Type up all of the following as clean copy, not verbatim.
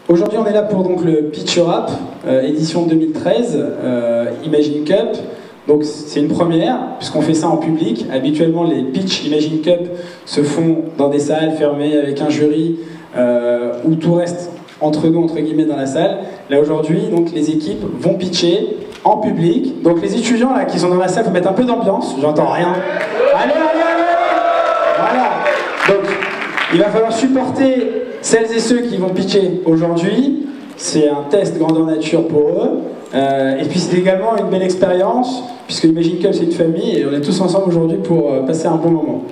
Aujourd'hui, on est là pour donc, le Pitch Rap, édition 2013, Imagine Cup. Donc c'est une première, puisqu'on fait ça en public. Habituellement, les Pitch Imagine Cup se font dans des salles fermées avec un jury, où tout reste entre nous, entre guillemets, dans la salle. Là, aujourd'hui, donc, les équipes vont pitcher en public. Donc les étudiants là, qui sont dans la salle, faut mettre un peu d'ambiance. J'entends rien. Allez, allez, allez! Voilà. Donc, il va falloir supporter celles et ceux qui vont pitcher aujourd'hui. C'est un test grandeur nature pour eux. Et puis c'est également une belle expérience, puisque Imagine Cup c'est une famille et on est tous ensemble aujourd'hui pour passer un bon moment.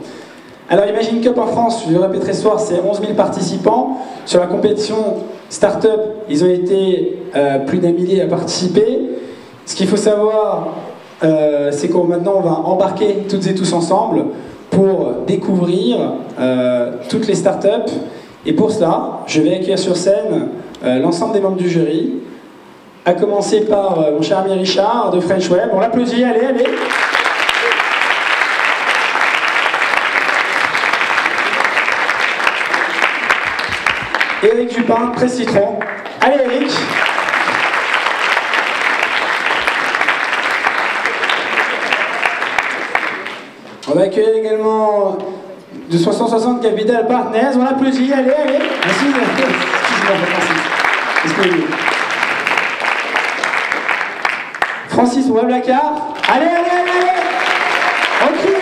Alors Imagine Cup en France, je le répéterai ce soir, c'est 11 000 participants. Sur la compétition Startup, ils ont été plus d'1 millier à participer. Ce qu'il faut savoir, c'est que maintenant on va embarquer toutes et tous ensemble pour découvrir toutes les startups. Et pour cela, je vais accueillir sur scène l'ensemble des membres du jury, à commencer par mon cher ami Richard de French Web. On l'applaudit, allez, allez. Eric Dupin, Presse Citron. Allez, Eric. On va accueillir également de 360 Capital Partners. On l'applaudit, allez, allez. Merci. Excusez-moi, Francis Wablacar. Allez, allez, allez, allez. Ok, allez.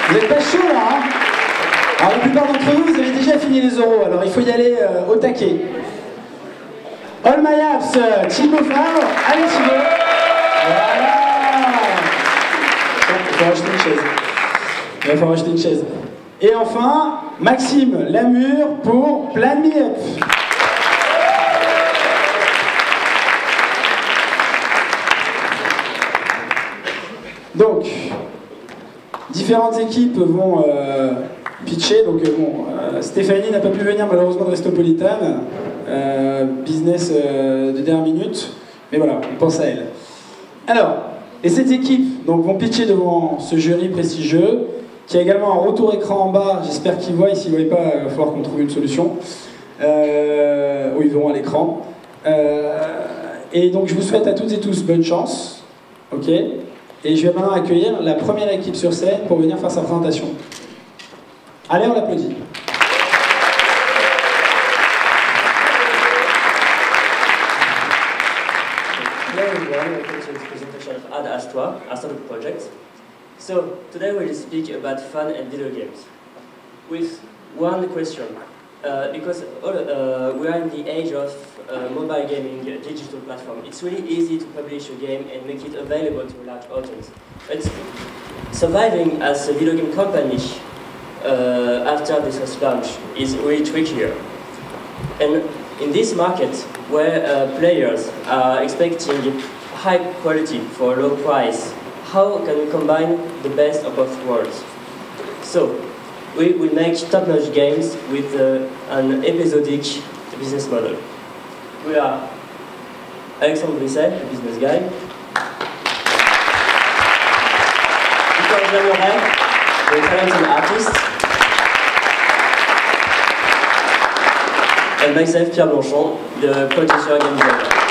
Vous n'êtes pas chaud là, hein? Alors la plupart d'entre vous, vous avez déjà fini les euros, alors il faut y aller au taquet. All My Apps, Thibaut Favre. Allez Thibaut. Voilà. Il faut racheter une chaise. Il faut racheter une chaise. Et enfin, Maxime Lamure pour Plan Me Up. Donc, différentes équipes vont pitcher. Donc, Stéphanie n'a pas pu venir malheureusement de Restopolitane, business de dernière minute, mais voilà, on pense à elle. Alors, et cette équipe donc, vont pitcher devant ce jury prestigieux, qui a également un retour écran en bas. J'espère qu'ils voient, et s'ils ne voient pas, il va falloir qu'on trouve une solution, où ils verront à l'écran. Et donc, je vous souhaite à toutes et tous bonne chance. Ok. Et je vais maintenant accueillir la première équipe sur scène pour venir faire sa présentation. Allez, on l'applaudit. Hello everyone, welcome to this presentation of Ad Astra, our startup project. So, today we'll speak about fun and video games. With one question, because we are in the age of mobile gaming, digital platform. It's really easy to publish a game and make it available to a large audience. But surviving as a video game company after this first launch is really trickier. And in this market, where players are expecting high quality for a low price, how can we combine the best of both worlds? So, we will make top-notch games with an episodic business model. We are Alexandre Brisset, a business guy, Victor Jamoret, the talented artist, and myself, Pierre Blanchon, the producer and game designer.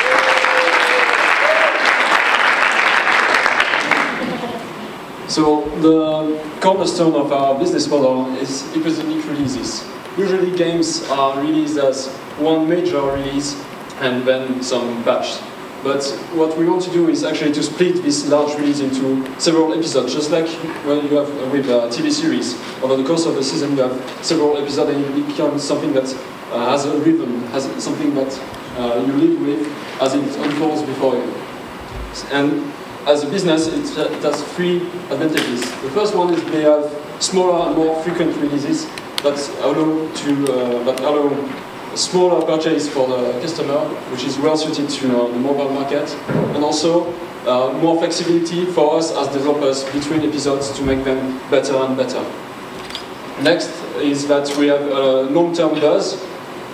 So the cornerstone of our business model is episodic releases. Usually games are released as one major release and then some batch. But what we want to do is actually to split this large release into several episodes, just like when you have with a TV series. Over the course of the season you have several episodes and it becomes something that has a rhythm, has something that you live with as it unfolds before you. And as a business, it has three advantages. The first one is they have smaller and more frequent releases that allow a smaller purchase for the customer, which is well suited to the mobile market, and also more flexibility for us as developers between episodes to make them better and better. Next is that we have a long-term buzz.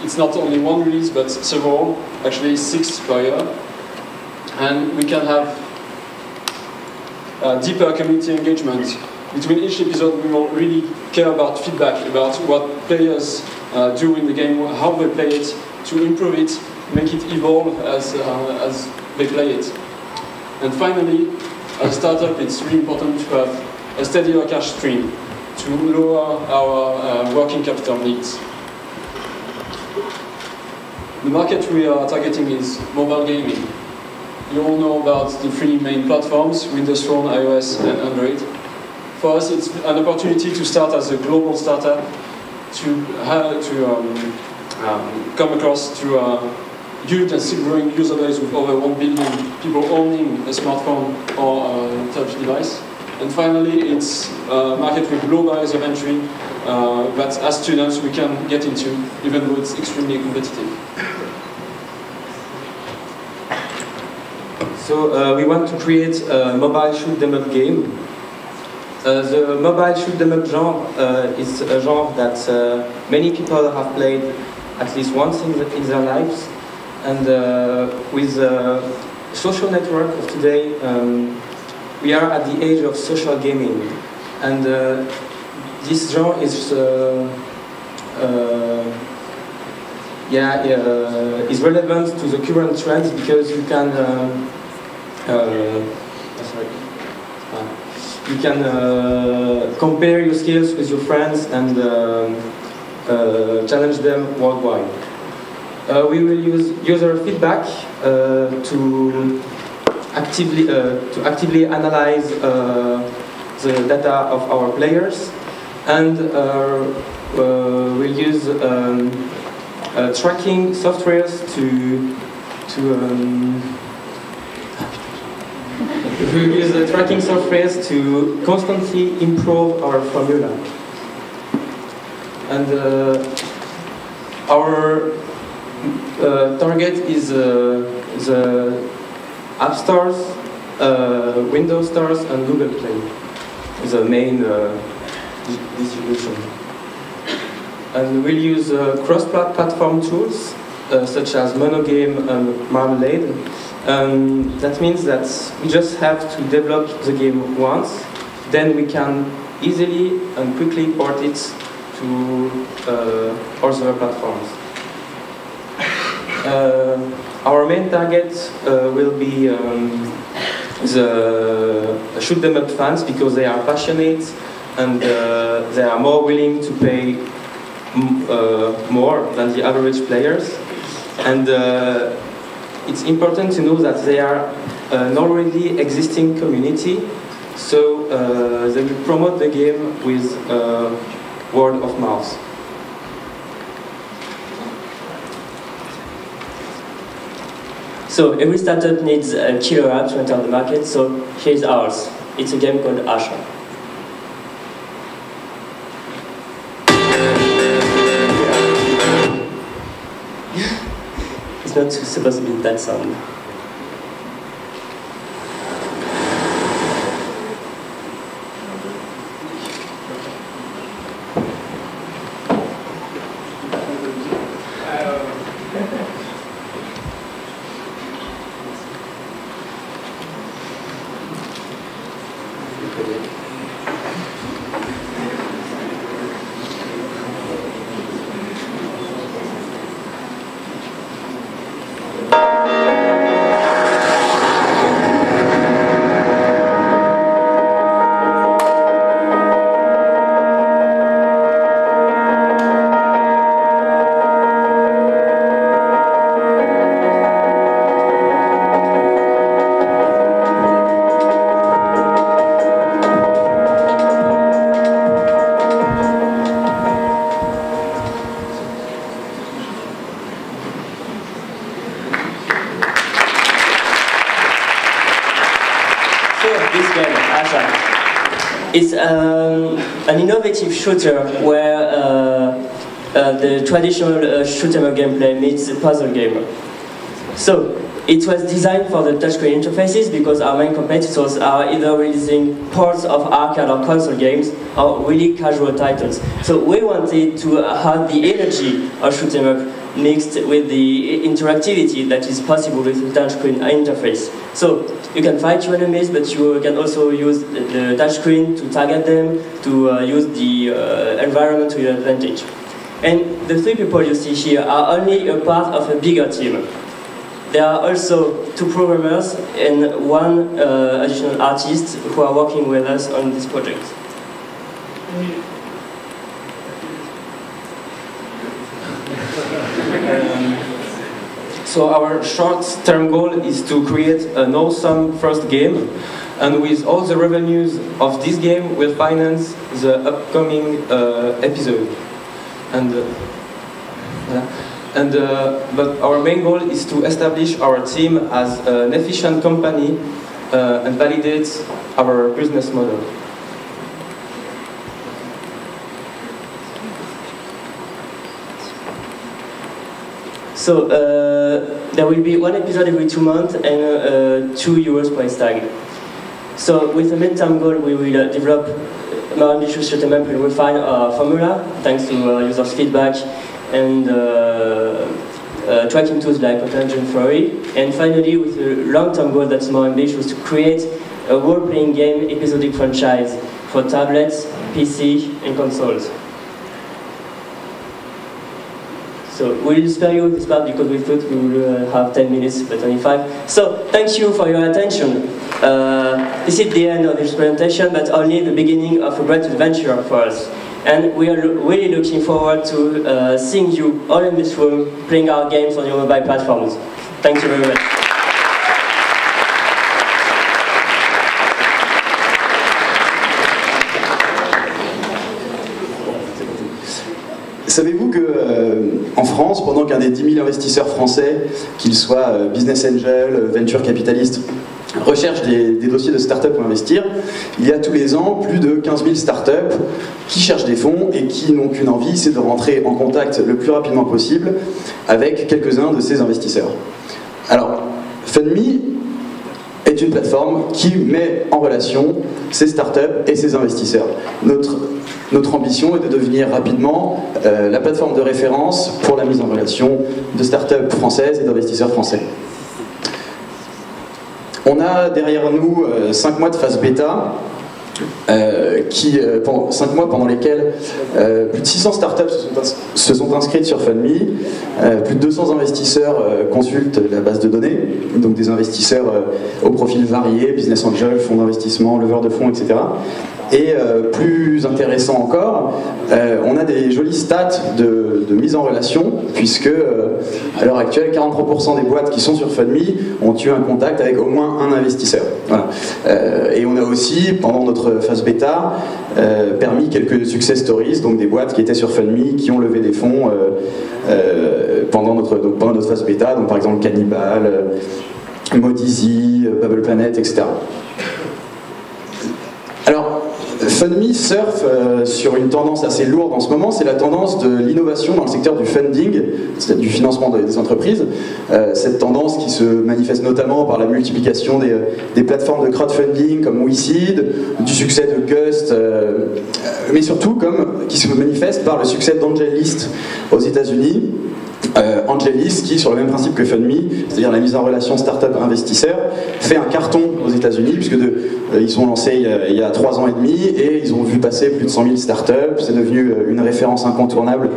It's not only one release, but several, actually 6 per year, and we can have deeper community engagement between each episode, we will really care about feedback, about what players do in the game, how they play it, to improve it, make it evolve as they play it. And finally, as a startup, it's really important to have a steadier cash stream to lower our working capital needs. The market we are targeting is mobile gaming. You all know about the three main platforms, Windows Phone, iOS, and Android. For us, it's an opportunity to start as a global startup, to come across to a huge and still growing user base with over 1 billion people owning a smartphone or a touch device. And finally, it's a market with low barriers of entry that as students we can get into, even though it's extremely competitive. So we want to create a mobile shoot 'em up game. The mobile shoot 'em up genre is a genre that many people have played at least once in their lives. And with the social network of today, we are at the age of social gaming. And this genre is is relevant to the current trends because you can compare your skills with your friends and challenge them worldwide. We will use user feedback to actively analyze the data of our players, and we'll use tracking softwares we use tracking softwares to constantly improve our formula. And our target is the App Stores, Windows Stores, and Google Play, the main distribution. And we'll use cross-platform tools such as Monogame and Marmalade. That means that we just have to develop the game once, then we can easily and quickly port it to other platforms. Our main target will be the shoot 'em up fans because they are passionate and they are more willing to pay more than the average players. And it's important to know that they are an already existing community, so they will promote the game with word of mouth. So every startup needs a killer app to enter the market, so here's ours. It's a game called Asha. It's not supposed to be that sound. It's an innovative shooter where the traditional shoot 'em up gameplay meets the puzzle game. So it was designed for the touchscreen interfaces because our main competitors are either releasing ports of arcade or console games or really casual titles. So we wanted to have the energy of shoot 'em up mixed with the interactivity that is possible with the touchscreen interface. So You can fight your enemies, but you can also use the touchscreen to target them, to use the environment to your advantage. And the 3 people you see here are only a part of a bigger team. There are also 2 programmers and 1 additional artist who are working with us on this project. So our short-term goal is to create an awesome first game, and with all the revenues of this game, we'll finance the upcoming episode. But our main goal is to establish our team as an efficient company and validate our business model. So there will be 1 episode every 2 months and 2 euros price tag. So with the midterm goal, we will develop more ambitious short-term and refine our formula thanks to users' feedback and tracking tools like Content Theory. And finally, with a long-term goal that's more ambitious, to create a role-playing game episodic franchise for tablets, PC, and consoles. So we'll spare you this part because we thought we will have 10 minutes, but only 5. So thank you for your attention. This is the end of this presentation, but only the beginning of a great adventure for us. And we are really looking forward to seeing you all in this room playing our games on your mobile platforms. Thank you very much. Savez-vous que en France, pendant qu'un des 10 000 investisseurs français, qu'ils soient business angel, venture capitaliste, recherchent des dossiers de start-up pour investir, il y a tous les ans plus de 15 000 start-up qui cherchent des fonds et qui n'ont qu'une envie, c'est de rentrer en contact le plus rapidement possible avec quelques-uns de ces investisseurs. Alors, FundMe est une plateforme qui met en relation ces start-up et ces investisseurs. Notre ambition est de devenir rapidement la plateforme de référence pour la mise en relation de start-up françaises et d'investisseurs français. On a derrière nous 5 mois de phase bêta, 5 mois pendant lesquels plus de 600 startups se sont inscrites sur FundMe, plus de 200 investisseurs consultent la base de données, donc des investisseurs au profil varié, business angel, fonds d'investissement, leveurs de fonds, etc. Et plus intéressant encore, on a des jolies stats de mise en relation, puisque à l'heure actuelle, 43% des boîtes qui sont sur FundMe ont eu un contact avec au moins un investisseur. Voilà. Et on a aussi, pendant notre phase bêta, permis quelques success stories, donc des boîtes qui étaient sur FundMe, qui ont levé des fonds pendant notre phase bêta, donc par exemple Cannibal, Modizy, Bubble Planet, etc. Alors, FundMe surfe sur une tendance assez lourde en ce moment, c'est la tendance de l'innovation dans le secteur du funding, du financement des entreprises. Cette tendance qui se manifeste notamment par la multiplication des plateformes de crowdfunding comme WeSeed, du succès de Gust, mais surtout qui se manifeste par le succès d'AngelList aux États-Unis. AngelList qui, sur le même principe que FundMe, c'est-à-dire la mise en relation start-up-investisseur, fait un carton aux États-Unis puisque ils sont lancés il y a 3 ans et demi et ils ont vu passer plus de 100 000 start-up. C'est devenu une référence incontournable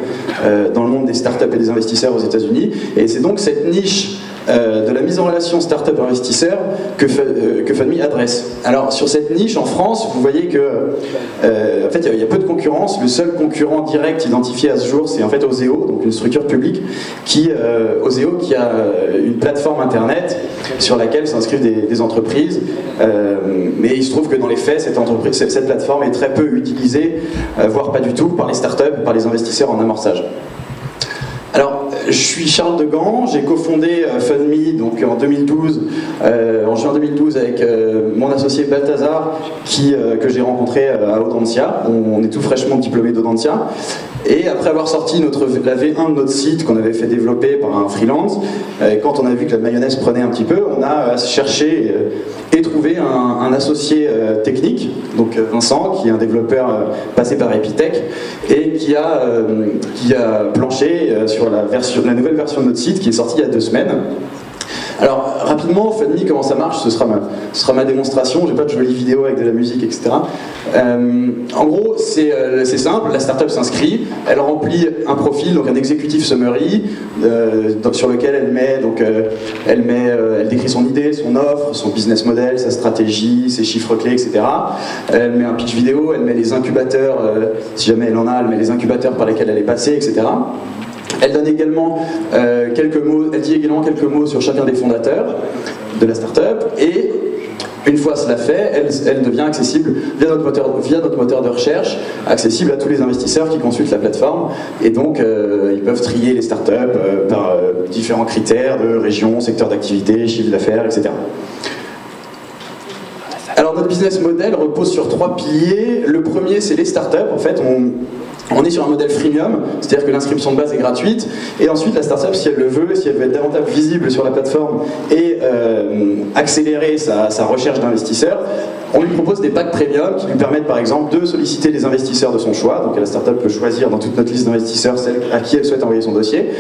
dans le monde des start-up et des investisseurs aux États-Unis. Et c'est donc cette niche de la mise en relation start-up investisseur que FundMe adresse. Alors sur cette niche en France, vous voyez que en fait il y a peu de concurrence. Le seul concurrent direct identifié à ce jour, c'est en fait Oseo, donc une structure publique Oseo qui a une plateforme internet sur laquelle s'inscrivent des entreprises. Mais il se trouve que dans les faits, cette plateforme est très peu utilisée, voire pas du tout, par les start-up, par les investisseurs en amorçage. Alors, je suis Charles Degand, j'ai cofondé FundMe donc en 2012, en juin 2012 avec mon associé Balthazar que j'ai rencontré à Audencia. On est tout fraîchement diplômé d'Audencia. Et après avoir sorti la V1 de notre site qu'on avait fait développer par un freelance, quand on a vu que la mayonnaise prenait un petit peu, on a cherché et trouvé un associé technique, donc Vincent, qui est un développeur passé par Epitech et qui a planché sur la nouvelle version de notre site qui est sortie il y a 2 semaines. Alors rapidement, FunMe, comment ça marche, ce sera ma démonstration. J'ai pas de jolies vidéos avec de la musique, etc. En gros, c'est simple, la startup s'inscrit, elle remplit un profil, donc un executive summary, sur lequel elle décrit son idée, son offre, son business model, sa stratégie, ses chiffres clés, etc. Elle met un pitch vidéo, elle met les incubateurs, si jamais elle en a, elle met les incubateurs par lesquels elle est passée, etc. Elle donne également quelques mots, elle dit également quelques mots sur chacun des fondateurs de la startup, et une fois cela fait, elle devient accessible via notre moteur de recherche, accessible à tous les investisseurs qui consultent la plateforme, et donc ils peuvent trier les startups par différents critères de région, secteur d'activité, chiffre d'affaires, etc. Alors notre business model repose sur 3 piliers. Le premier, c'est les startups. En fait, on est sur un modèle freemium, c'est-à-dire que l'inscription de base est gratuite, et ensuite la startup, si elle le veut, si elle veut être davantage visible sur la plateforme et accélérer sa recherche d'investisseurs, on lui propose des packs premium qui lui permettent par exemple de solliciter les investisseurs de son choix. Donc la startup peut choisir dans toute notre liste d'investisseurs celle à qui elle souhaite envoyer son dossier,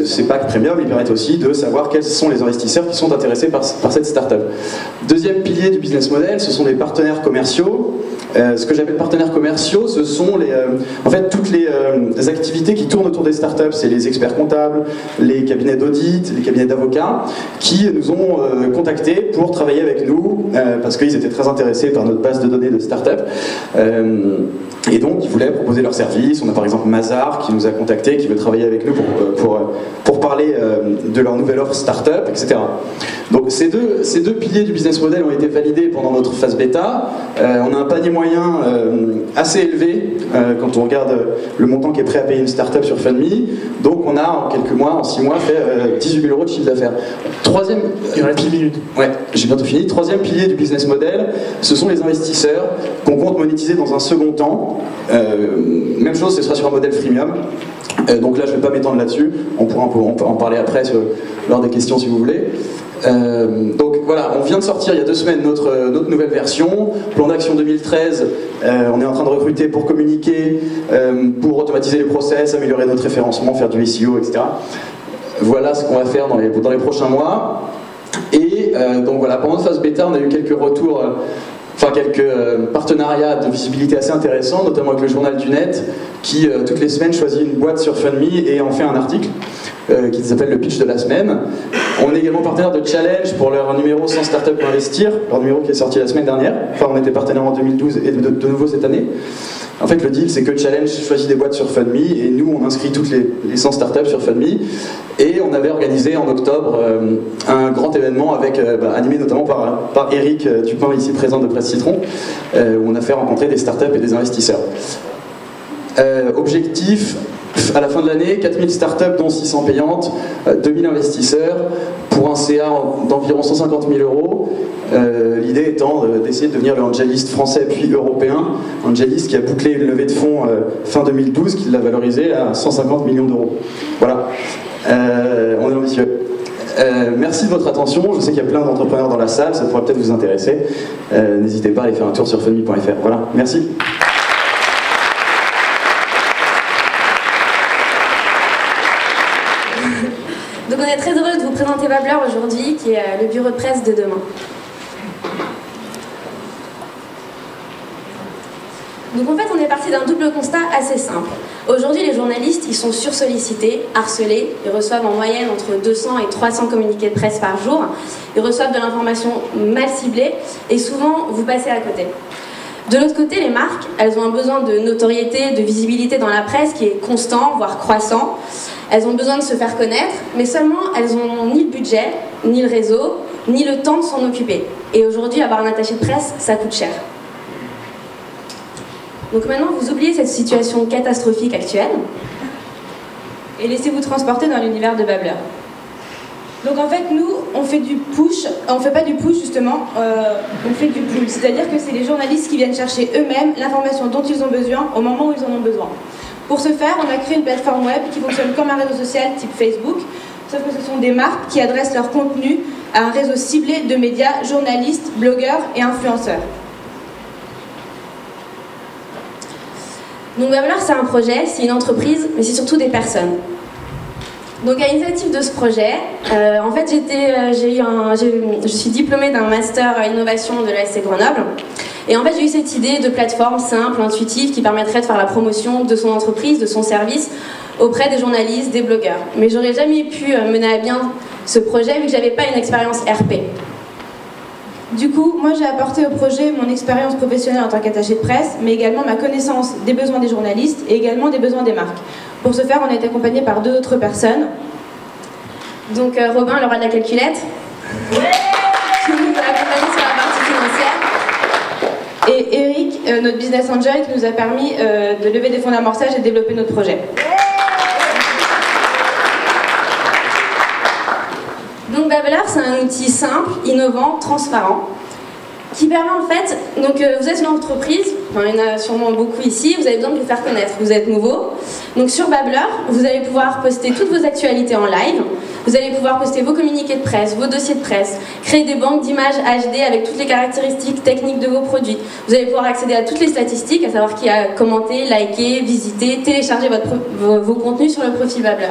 ces packs premium lui permettent aussi de savoir quels sont les investisseurs qui sont intéressés par cette startup. Deuxième pilier du business model, ce sont des partenaires commerciaux. Ce que j'appelle partenaires commerciaux, ce sont en fait toutes les activités qui tournent autour des startups. C'est les experts comptables, les cabinets d'audit, les cabinets d'avocats qui nous ont contactés pour travailler avec nous parce qu'ils étaient très intéressés par notre base de données de startups et donc ils voulaient proposer leurs services. On a par exemple Mazar qui nous a contactés, qui veut travailler avec nous pour parler de leur nouvelle offre startup, etc. Donc ces deux piliers du business model ont été validés pendant notre phase bêta. On a un panier moyen assez élevé quand on regarde le montant qui est prêt à payer une startup sur FunMe. Donc on a en quelques mois, en 6 mois, fait 18 000 € de chiffre d'affaires. Troisième... Il reste 10 minutes. Ouais, j'ai bientôt fini. Troisième pilier du business model, ce sont les investisseurs qu'on compte monétiser dans un second temps. Même chose, ce sera sur un modèle freemium. Donc là, je ne vais pas m'étendre là-dessus. On peut en parler après lors des questions si vous voulez. Donc voilà, on vient de sortir il y a 2 semaines notre nouvelle version, plan d'action 2013, on est en train de recruter pour communiquer, pour automatiser les process, améliorer notre référencement, faire du SEO, etc. Voilà ce qu'on va faire dans les prochains mois. Et donc voilà, pendant notre phase bêta, on a eu quelques retours, quelques partenariats de visibilité assez intéressants, notamment avec le Journal du Net, qui toutes les semaines choisit une boîte sur FunMe et en fait un article qui s'appelle le pitch de la semaine. On est également partenaire de Challenge pour leur numéro 100 startups pour investir, leur numéro qui est sorti la semaine dernière. Enfin, on était partenaire en 2012 et de nouveau cette année. En fait, le deal, c'est que Challenge choisit des boîtes sur FunMe et nous, on inscrit toutes les 100 startups sur FunMe. Et on avait organisé en octobre un grand événement animé notamment par Eric Dupin, ici présent de Presse Citron, où on a fait rencontrer des startups et des investisseurs. Objectif, à la fin de l'année, 4000 startups dont 600 payantes, 2000 investisseurs pour un CA d'environ 150 000 €. L'idée étant d'essayer de devenir le Angelist français puis européen. Angelist qui a bouclé une levée de fonds fin 2012 qui l'a valorisé à 150 millions d'euros. Voilà, on est ambitieux. Merci de votre attention, je sais qu'il y a plein d'entrepreneurs dans la salle, ça pourrait peut-être vous intéresser. N'hésitez pas à aller faire un tour sur funme.fr. Voilà, merci. Donc on est très heureux de vous présenter Babbler aujourd'hui, qui est le bureau de presse de demain. Donc en fait, on est parti d'un double constat assez simple. Aujourd'hui, les journalistes, ils sont sursollicités, harcelés. Ils reçoivent en moyenne entre 200 et 300 communiqués de presse par jour. Ils reçoivent de l'information mal ciblée et souvent, vous passez à côté. De l'autre côté, les marques, elles ont un besoin de notoriété, de visibilité dans la presse qui est constant, voire croissant. Elles ont besoin de se faire connaître, mais seulement elles n'ont ni le budget, ni le réseau, ni le temps de s'en occuper. Et aujourd'hui, avoir un attaché de presse, ça coûte cher. Donc maintenant, vous oubliez cette situation catastrophique actuelle et laissez-vous transporter dans l'univers de Babbler. Donc en fait, nous, on fait du push, on fait pas du push justement, on fait du pull. C'est-à-dire que c'est les journalistes qui viennent chercher eux-mêmes l'information dont ils ont besoin au moment où ils en ont besoin. Pour ce faire, on a créé une plateforme web qui fonctionne comme un réseau social type Facebook, sauf que ce sont des marques qui adressent leur contenu à un réseau ciblé de médias, journalistes, blogueurs et influenceurs. Donc Babbler, c'est un projet, c'est une entreprise, mais c'est surtout des personnes. Donc à l'initiative de ce projet, en fait je suis diplômée d'un master innovation de l'ESC Grenoble. Et en fait j'ai eu cette idée de plateforme simple, intuitive, qui permettrait de faire la promotion de son entreprise, de son service, auprès des journalistes, des blogueurs. Mais j'aurais jamais pu mener à bien ce projet vu que j'avais pas une expérience RP. Du coup, moi j'ai apporté au projet mon expérience professionnelle en tant qu'attaché de presse, mais également ma connaissance des besoins des journalistes et également des besoins des marques. Pour ce faire, on a été accompagné par 2 autres personnes. Donc Robin, le roi de la calculette, qui nous a accompagnés sur la partie financière. Et Eric, notre business angel, qui nous a permis de lever des fonds d'amorçage et de développer notre projet. Donc Babbler, c'est un outil simple, innovant, transparent, qui permet en fait, donc vous êtes une entreprise, enfin, il y en a sûrement beaucoup ici, vous avez besoin de vous faire connaître, vous êtes nouveau. Donc sur Babbler, vous allez pouvoir poster toutes vos actualités en live, vous allez pouvoir poster vos communiqués de presse, vos dossiers de presse, créer des banques d'images HD avec toutes les caractéristiques techniques de vos produits. Vous allez pouvoir accéder à toutes les statistiques, à savoir qui a commenté, liké, visité, téléchargé vos contenus sur le profil Babbler.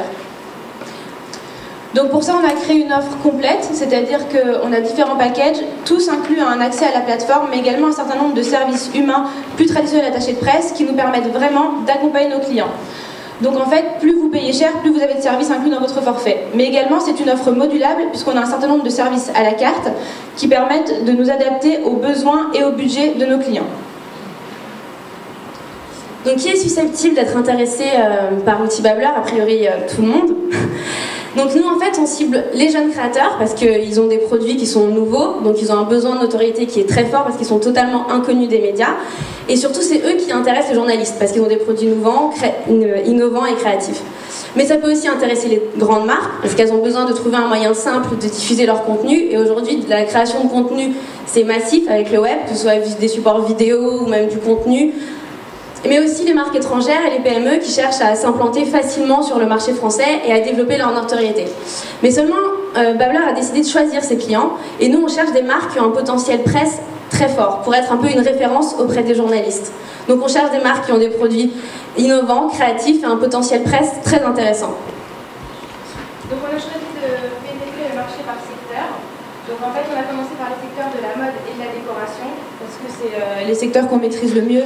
Donc pour ça, on a créé une offre complète, c'est-à-dire qu'on a différents packages, tous incluent un accès à la plateforme, mais également un certain nombre de services humains plus traditionnels attachés de presse qui nous permettent vraiment d'accompagner nos clients. Donc en fait, plus vous payez cher, plus vous avez de services inclus dans votre forfait. Mais également, c'est une offre modulable puisqu'on a un certain nombre de services à la carte qui permettent de nous adapter aux besoins et au budget de nos clients. Donc qui est susceptible d'être intéressé par l'outil Babbler? A priori, tout le monde. Donc nous en fait on cible les jeunes créateurs parce qu'ils ont des produits qui sont nouveaux, donc ils ont un besoin de notoriété qui est très fort parce qu'ils sont totalement inconnus des médias, et surtout c'est eux qui intéressent les journalistes parce qu'ils ont des produits innovants et créatifs. Mais ça peut aussi intéresser les grandes marques parce qu'elles ont besoin de trouver un moyen simple de diffuser leur contenu, et aujourd'hui la création de contenu c'est massif avec le web, que ce soit des supports vidéo ou même du contenu. Mais aussi les marques étrangères et les PME qui cherchent à s'implanter facilement sur le marché français et à développer leur notoriété. Mais seulement, Babbler a décidé de choisir ses clients, et nous on cherche des marques qui ont un potentiel presse très fort pour être un peu une référence auprès des journalistes. Donc on cherche des marques qui ont des produits innovants, créatifs et un potentiel presse très intéressant. Donc on a choisi de pénétrer le marché par secteur. Donc en fait on a commencé par les secteurs de la mode et de la décoration parce que c'est les secteurs qu'on maîtrise le mieux,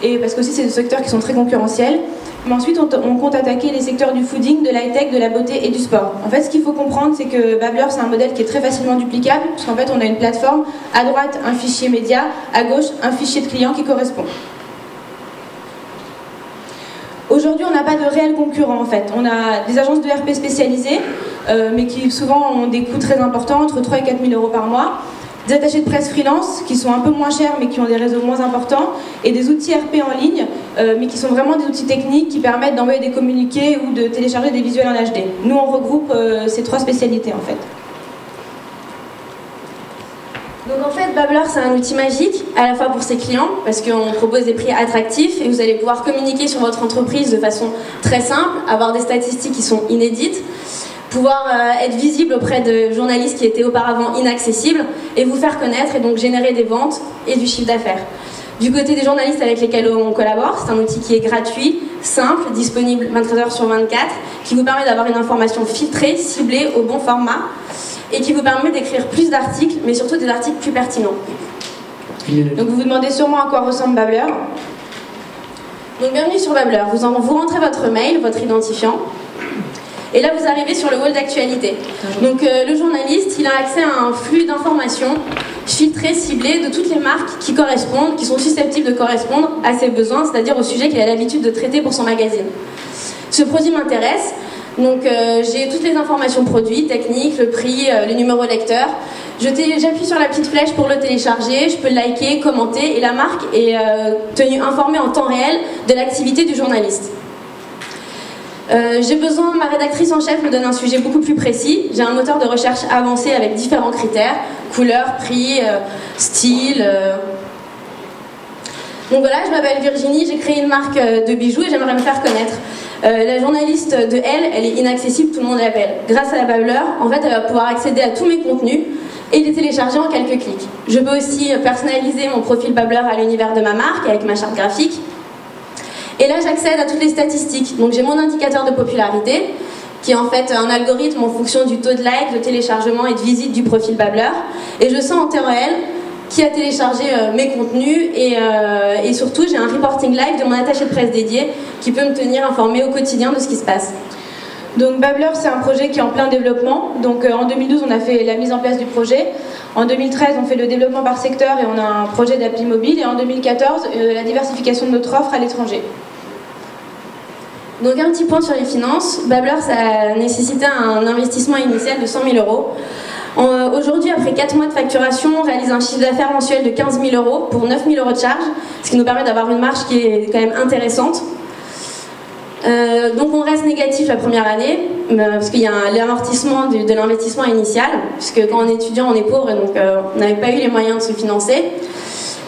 et parce que aussi c'est des secteurs qui sont très concurrentiels. Mais ensuite on compte attaquer les secteurs du fooding, de l'high-tech, de la beauté et du sport. En fait ce qu'il faut comprendre c'est que Babbler c'est un modèle qui est très facilement duplicable, parce qu'en fait on a une plateforme, à droite un fichier média, à gauche un fichier de client qui correspond. Aujourd'hui on n'a pas de réels concurrents en fait. On a des agences de RP spécialisées, mais qui souvent ont des coûts très importants, entre 3 et 4 000 € par mois. Des attachés de presse freelance qui sont un peu moins chers mais qui ont des réseaux moins importants, et des outils RP en ligne mais qui sont vraiment des outils techniques qui permettent d'envoyer des communiqués ou de télécharger des visuels en HD. Nous on regroupe ces 3 spécialités en fait. Donc en fait Babbler c'est un outil magique à la fois pour ses clients parce qu'on propose des prix attractifs et vous allez pouvoir communiquer sur votre entreprise de façon très simple, avoir des statistiques qui sont inédites, pouvoir être visible auprès de journalistes qui étaient auparavant inaccessibles et vous faire connaître, et donc générer des ventes et du chiffre d'affaires. Du côté des journalistes avec lesquels on collabore, c'est un outil qui est gratuit, simple, disponible 24 h sur 24, qui vous permet d'avoir une information filtrée, ciblée, au bon format, et qui vous permet d'écrire plus d'articles, mais surtout des articles plus pertinents. Donc vous vous demandez sûrement à quoi ressemble Babbler. Donc bienvenue sur Babbler, vous rentrez votre mail, votre identifiant, et là vous arrivez sur le wall d'actualité. Donc le journaliste, il a accès à un flux d'informations filtrées, ciblées de toutes les marques qui correspondent, qui sont susceptibles de correspondre à ses besoins, c'est-à-dire au sujet qu'il a l'habitude de traiter pour son magazine. Ce produit m'intéresse, donc j'ai toutes les informations produits, techniques, le prix, le numéro lecteur. J'appuie sur la petite flèche pour le télécharger, je peux le liker, commenter, et la marque est tenue informée en temps réel de l'activité du journaliste. J'ai besoin, ma rédactrice en chef me donne un sujet beaucoup plus précis. J'ai un moteur de recherche avancé avec différents critères, couleur, prix, style. Donc voilà, je m'appelle Virginie, j'ai créé une marque de bijoux et j'aimerais me faire connaître. La journaliste de elle est inaccessible, tout le monde l'appelle. Grâce à la Babbler, en fait, elle va pouvoir accéder à tous mes contenus et les télécharger en quelques clics. Je peux aussi personnaliser mon profil Babbler à l'univers de ma marque avec ma charte graphique. Et là, j'accède à toutes les statistiques. Donc j'ai mon indicateur de popularité, qui est en fait un algorithme en fonction du taux de like, de téléchargement et de visite du profil Babbler. Et je sens en temps réel qui a téléchargé mes contenus et surtout j'ai un reporting live de mon attaché de presse dédié qui peut me tenir informé au quotidien de ce qui se passe. Donc Babbler, c'est un projet qui est en plein développement. Donc en 2012, on a fait la mise en place du projet. En 2013, on fait le développement par secteur et on a un projet d'appli mobile. Et en 2014, la diversification de notre offre à l'étranger. Donc un petit point sur les finances. Babbler, ça a nécessité un investissement initial de 100 000 euros. Aujourd'hui, après 4 mois de facturation, on réalise un chiffre d'affaires mensuel de 15 000 euros pour 9 000 euros de charge, ce qui nous permet d'avoir une marge qui est quand même intéressante. Donc on reste négatif la première année, parce qu'il y a l'amortissement de l'investissement initial, puisque quand on est étudiant, on est pauvre, et donc on n'avait pas eu les moyens de se financer.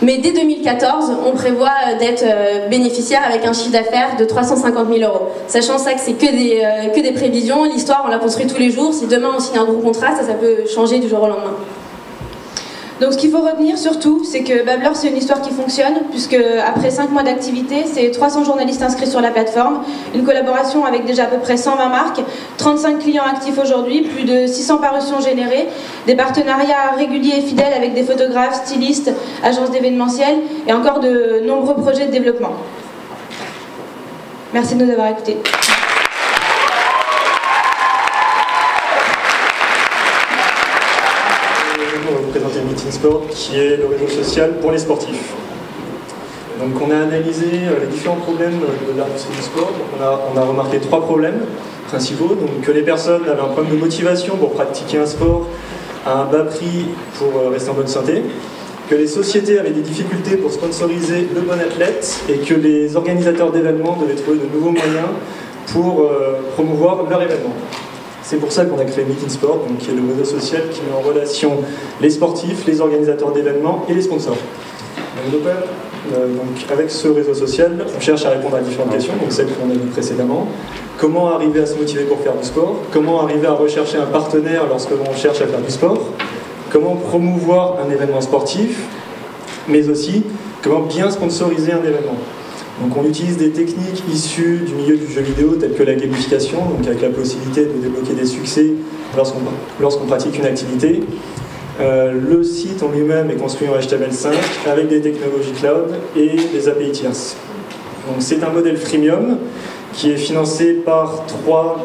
Mais dès 2014, on prévoit d'être bénéficiaire avec un chiffre d'affaires de 350 000 euros. Sachant ça que c'est que des prévisions, l'histoire on la construit tous les jours, si demain on signe un gros contrat, ça peut changer du jour au lendemain. Donc ce qu'il faut retenir surtout, c'est que Babbler, c'est une histoire qui fonctionne, puisque après 5 mois d'activité, c'est 300 journalistes inscrits sur la plateforme, une collaboration avec déjà à peu près 120 marques, 35 clients actifs aujourd'hui, plus de 600 parutions générées, des partenariats réguliers et fidèles avec des photographes, stylistes, agences d'événementiel, et encore de nombreux projets de développement. Merci de nous avoir écoutés. On va vous présenter Meeting Sport, qui est le réseau social pour les sportifs. Donc on a analysé les différents problèmes de l'industrie du sport. On a remarqué 3 problèmes principaux. Donc que les personnes avaient un problème de motivation pour pratiquer un sport à un bas prix pour rester en bonne santé, que les sociétés avaient des difficultés pour sponsoriser le bon athlète et que les organisateurs d'événements devaient trouver de nouveaux moyens pour promouvoir leur événement. C'est pour ça qu'on a créé Meeting Sport, donc, qui est le réseau social qui met en relation les sportifs, les organisateurs d'événements et les sponsors. Donc, avec ce réseau social, on cherche à répondre à différentes questions, donc celles qu'on a vues précédemment. Comment arriver à se motiver pour faire du sport? Comment arriver à rechercher un partenaire lorsque l'on cherche à faire du sport? Comment promouvoir un événement sportif? Mais aussi, comment bien sponsoriser un événement? Donc on utilise des techniques issues du milieu du jeu vidéo, telles que la gamification, donc avec la possibilité de débloquer des succès lorsqu'on pratique une activité. Le site en lui-même est construit en HTML5 avec des technologies cloud et des API tierces. Donc c'est un modèle freemium qui est financé par trois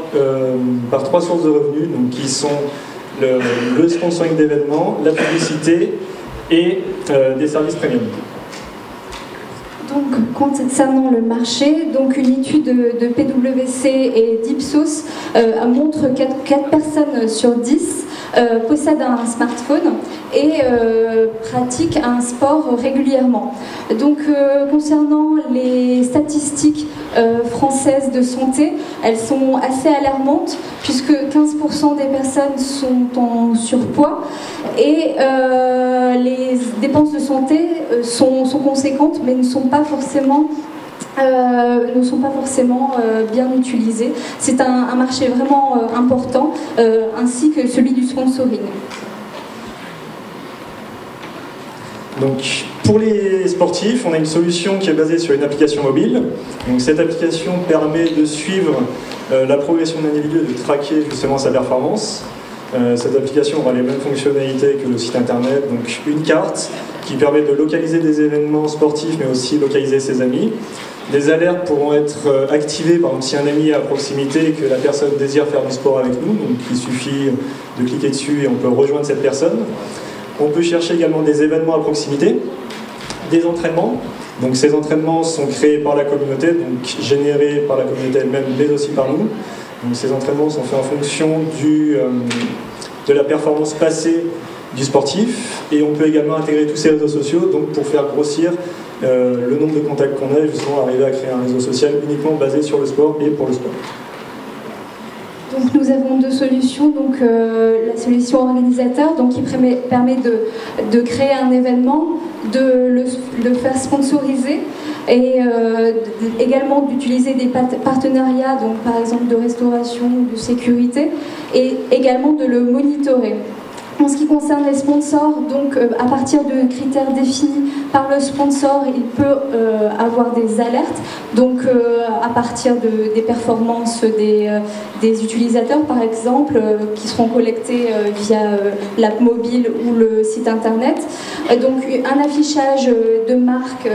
sources de revenus, donc qui sont le sponsoring d'événements, la publicité et des services premium. Donc, concernant le marché, donc une étude de PwC et d'Ipsos montre que 4 personnes sur 10 possèdent un smartphone et pratiquent un sport régulièrement. Donc, concernant les statistiques françaises de santé, elles sont assez alarmantes puisque 15% des personnes sont en surpoids et les dépenses de santé sont conséquentes mais ne sont pas forcément bien utilisées. C'est un marché vraiment important, ainsi que celui du sponsoring. Donc, pour les sportifs, on a une solution qui est basée sur une application mobile. Donc, cette application permet de suivre la progression de l'individu et de traquer justement sa performance. Cette application aura les mêmes fonctionnalités que le site internet, donc une carte qui permet de localiser des événements sportifs mais aussi localiser ses amis. Des alertes pourront être activées, par exemple si un ami est à proximité et que la personne désire faire du sport avec nous, donc il suffit de cliquer dessus et on peut rejoindre cette personne. On peut chercher également des événements à proximité, des entraînements. Donc ces entraînements sont créés par la communauté, donc générés par la communauté elle-même, mais aussi par nous. Donc ces entraînements sont faits en fonction de la performance passée du sportif, et on peut également intégrer tous ces réseaux sociaux donc pour faire grossir le nombre de contacts qu'on a et justement arriver à créer un réseau social uniquement basé sur le sport et pour le sport. Donc nous avons 2 solutions, donc la solution organisateur donc qui permet de créer un événement, de le faire sponsoriser et également d'utiliser des partenariats, donc par exemple de restauration ou de sécurité, et également de le monitorer. En ce qui concerne les sponsors, donc à partir de critères définis par le sponsor, il peut avoir des alertes. Donc à partir des performances des utilisateurs, par exemple, qui seront collectées via l'app mobile ou le site internet. Donc un affichage de marque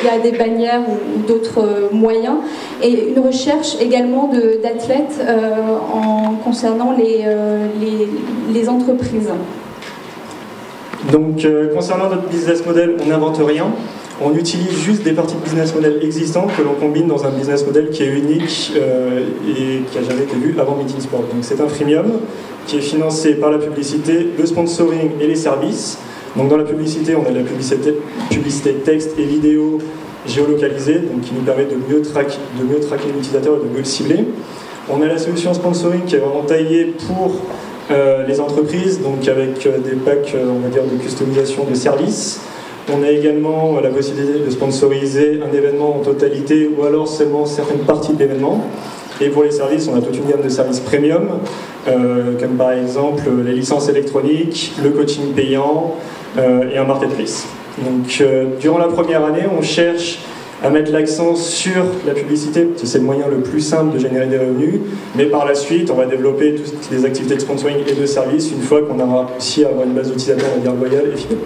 via des bannières ou d'autres moyens, et une recherche également d'athlètes concernant les entreprises. Donc, concernant notre business model, on n'invente rien. On utilise juste des parties de business model existantes que l'on combine dans un business model qui est unique et qui n'a jamais été vu avant Meeting Sport. Donc, c'est un freemium qui est financé par la publicité, le sponsoring et les services. Donc, dans la publicité, on a de la publicité texte et vidéo géolocalisée, donc qui nous permet de mieux traquer l'utilisateur et de mieux le cibler. On a la solution sponsoring qui est vraiment taillée pour les entreprises, donc avec des packs, on va dire, de customisation de services. On a également la possibilité de sponsoriser un événement en totalité ou alors seulement certaines parties de l'événement. Et pour les services, on a toute une gamme de services premium, comme par exemple les licences électroniques, le coaching payant et un marketplace. Donc durant la première année, on cherche à mettre l'accent sur la publicité, parce que c'est le moyen le plus simple de générer des revenus, mais par la suite, on va développer toutes les activités de sponsoring et de service une fois qu'on aura réussi à avoir une base d'utilisateurs, on va dire, loyale et fidèle.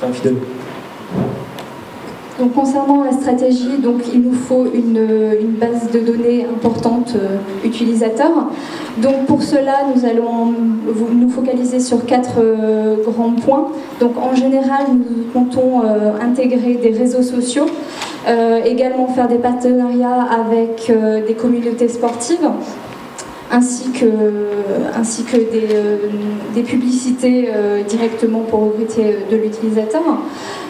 Enfin, fidèle. Donc concernant la stratégie, donc il nous faut une base de données importante utilisateurs. Donc pour cela, nous allons nous focaliser sur 4 grands points. Donc en général, nous comptons intégrer des réseaux sociaux, également faire des partenariats avec des communautés sportives, ainsi que des publicités directement pour recruter de l'utilisateur.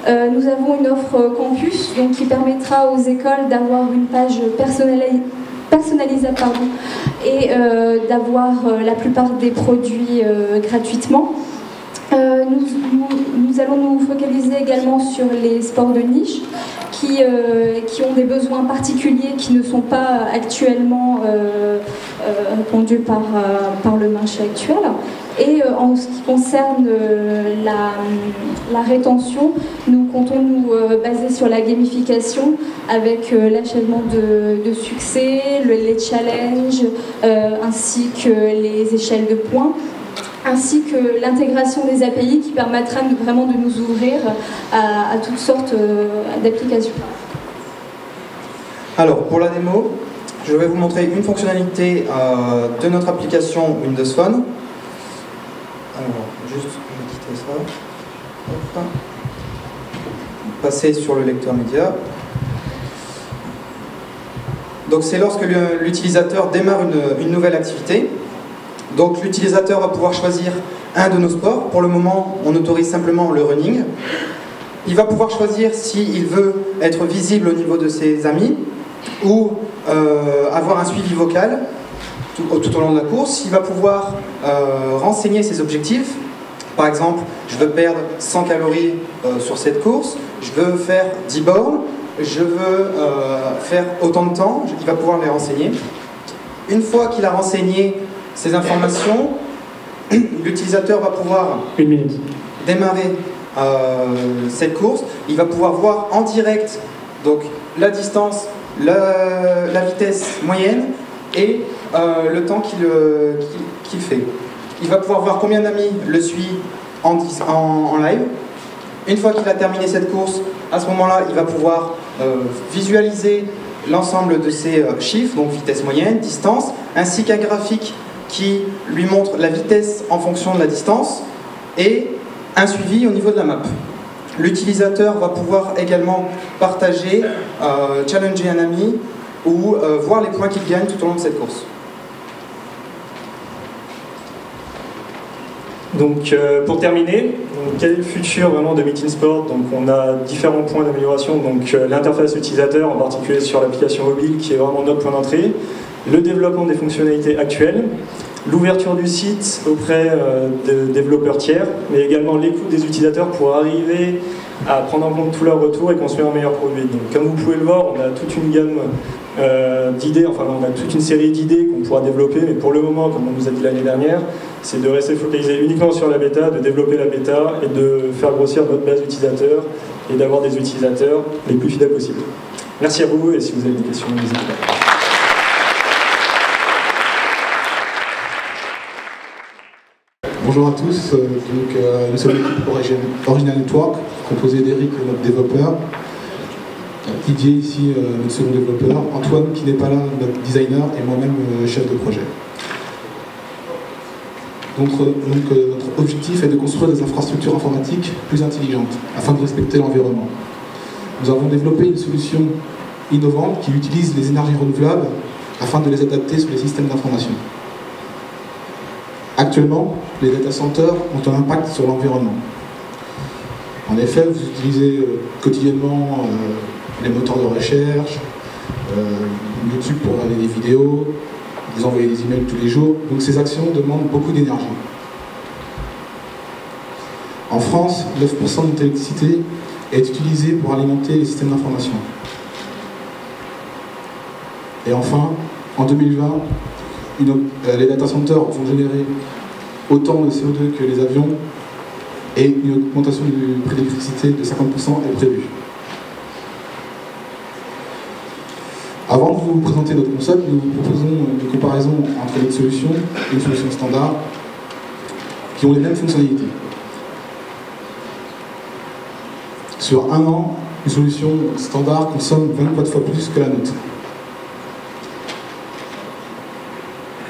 Nous avons une offre campus donc, qui permettra aux écoles d'avoir une page personnalisable et d'avoir la plupart des produits gratuitement. Nous allons nous focaliser également sur les sports de niche qui ont des besoins particuliers qui ne sont pas actuellement répondus par le marché actuel. Et en ce qui concerne la rétention, nous comptons nous baser sur la gamification avec l'achèvement de succès, les challenges, ainsi que les échelles de points, ainsi que l'intégration des API qui permettra vraiment de nous ouvrir à toutes sortes d'applications. Alors, pour la démo, je vais vous montrer une fonctionnalité de notre application Windows Phone. Alors, juste, je vais quitter ça. Hop. Passer sur le lecteur média. Donc, c'est lorsque l'utilisateur démarre une nouvelle activité. Donc, l'utilisateur va pouvoir choisir un de nos sports. Pour le moment, on autorise simplement le running. Il va pouvoir choisir s'il veut être visible au niveau de ses amis ou avoir un suivi vocal tout au long de la course. Il va pouvoir renseigner ses objectifs. Par exemple, je veux perdre 100 calories sur cette course, je veux faire 10 bornes, je veux faire autant de temps, il va pouvoir les renseigner. Une fois qu'il a renseigné ces informations, l'utilisateur va pouvoir démarrer cette course. Il va pouvoir voir en direct donc, la distance, la vitesse moyenne et le temps qu'il fait. Il va pouvoir voir combien d'amis le suit en live. Une fois qu'il a terminé cette course, à ce moment-là, il va pouvoir visualiser l'ensemble de ces chiffres, donc vitesse moyenne, distance, ainsi qu'un graphique qui lui montre la vitesse en fonction de la distance et un suivi au niveau de la map. L'utilisateur va pouvoir également partager, challenger un ami ou voir les points qu'il gagne tout au long de cette course. Donc pour terminer, quel est le futur vraiment de Meeting Sport? Donc on a différents points d'amélioration, donc l'interface utilisateur, en particulier sur l'application mobile qui est vraiment notre point d'entrée, le développement des fonctionnalités actuelles, l'ouverture du site auprès de développeurs tiers, mais également l'écoute des utilisateurs pour arriver à prendre en compte tous leurs retours et construire un meilleur produit. Donc, comme vous pouvez le voir, on a toute une gamme d'idées, enfin on a toute une série d'idées qu'on pourra développer, mais pour le moment, comme on nous a dit l'année dernière, c'est de rester focalisé uniquement sur la bêta, de développer la bêta et de faire grossir notre base d'utilisateurs et d'avoir des utilisateurs les plus fidèles possibles. Merci à vous et si vous avez des questions, n'hésitez pas. Bonjour à tous, nous sommes l'équipe Original Network, composée d'Eric, notre développeur, Didier ici, notre second développeur, Antoine qui n'est pas là, notre designer, et moi-même, chef de projet. Donc, notre objectif est de construire des infrastructures informatiques plus intelligentes, afin de respecter l'environnement. Nous avons développé une solution innovante qui utilise les énergies renouvelables afin de les adapter sur les systèmes d'information. Actuellement, les data centers ont un impact sur l'environnement. En effet, vous utilisez quotidiennement les moteurs de recherche, YouTube pour regarder des vidéos, vous envoyez des emails tous les jours, donc ces actions demandent beaucoup d'énergie. En France, 9% de notre électricité est utilisée pour alimenter les systèmes d'information. Et enfin, en 2020, les data centers vont générer autant de CO2 que les avions et une augmentation du prix de l'électricité de 50% est prévue. Avant de vous présenter notre concept, nous vous proposons une comparaison entre notre solution et une solution standard qui ont les mêmes fonctionnalités. Sur un an, une solution standard consomme 24 fois plus que la nôtre.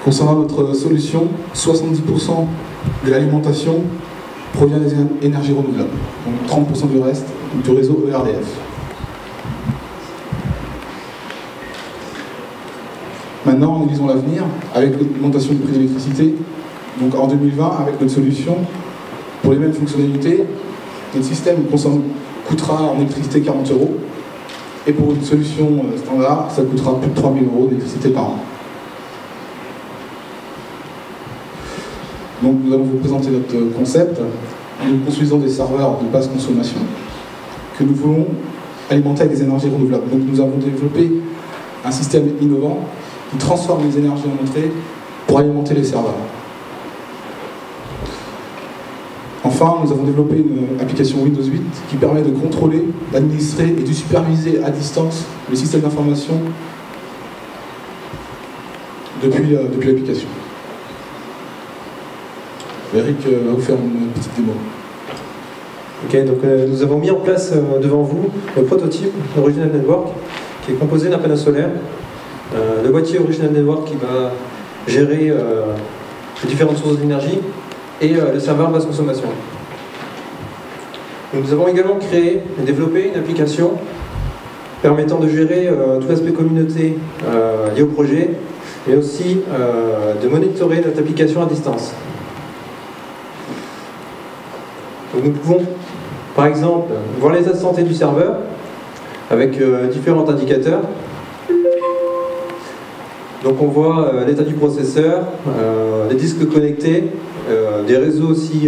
Concernant notre solution, 70% de l'alimentation provient des énergies renouvelables, donc 30% du reste du réseau ERDF. Maintenant, nous visons l'avenir avec l'augmentation du prix de l'électricité. Donc en 2020, avec notre solution, pour les mêmes fonctionnalités, notre système coûtera en électricité 40 €. Et pour une solution standard, ça coûtera plus de 3 000 € d'électricité par an. Donc nous allons vous présenter notre concept. Nous construisons des serveurs de basse consommation que nous voulons alimenter avec des énergies renouvelables. Donc nous avons développé un système innovant qui transforme les énergies en entrée pour alimenter les serveurs. Enfin, nous avons développé une application Windows 8 qui permet de contrôler, d'administrer et de superviser à distance les systèmes d'information depuis l'application. Eric va vous faire une petite démo. Ok, donc nous avons mis en place devant vous le prototype Original Network qui est composé d'un panneau solaire, le boîtier Original Network qui va gérer les différentes sources d'énergie et le serveur basse consommation. Donc, nous avons également créé et développé une application permettant de gérer tout l'aspect communauté lié au projet, mais aussi de monitorer notre application à distance. Donc, nous pouvons, par exemple, voir l'état de santé du serveur avec différents indicateurs. Donc on voit l'état du processeur, les disques connectés, des réseaux aussi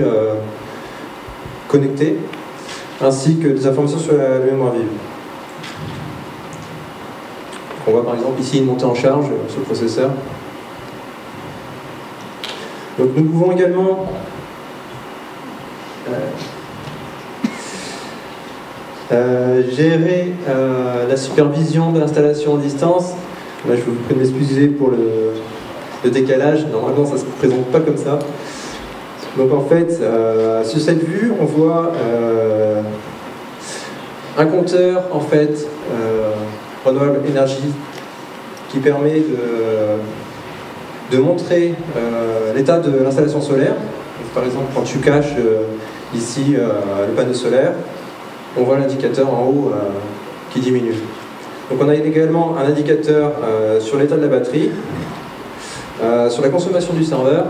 connectés, ainsi que des informations sur la mémoire vive. On voit par exemple ici une montée en charge sur le processeur. Donc nous pouvons également gérer la supervision de l'installation à distance. Là, je vous prie de m'excuser pour le décalage. Normalement, ça ne se présente pas comme ça. Donc, en fait, sur cette vue, on voit un compteur, en fait, Renewable Energy, qui permet de montrer l'état de l'installation solaire. Donc, par exemple, quand tu caches ici le panneau solaire, on voit l'indicateur en haut qui diminue. Donc on a également un indicateur sur l'état de la batterie, sur la consommation du serveur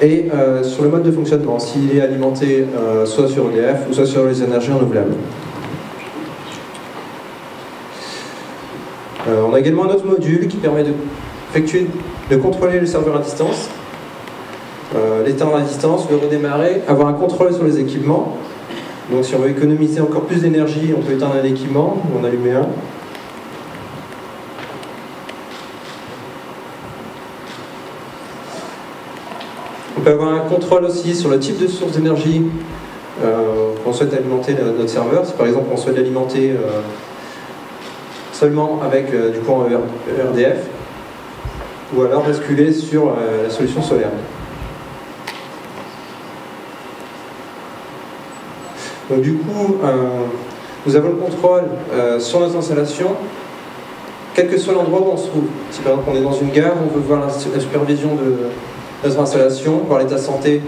et sur le mode de fonctionnement, s'il est alimenté soit sur EDF ou soit sur les énergies renouvelables. On a également un autre module qui permet de contrôler le serveur à distance, l'éteindre à distance, le redémarrer, avoir un contrôle sur les équipements Donc si on veut économiser encore plus d'énergie, on peut éteindre un équipement ou en allumer un. On peut avoir un contrôle aussi sur le type de source d'énergie qu'on souhaite alimenter notre serveur. Si par exemple on souhaite l'alimenter seulement avec du courant ERDF, ou alors basculer sur la solution solaire. Donc du coup, nous avons le contrôle sur notre installation, quel que soit l'endroit où on se trouve. Si par exemple on est dans une gare, on veut voir la supervision de notre installation, voir l'état de santé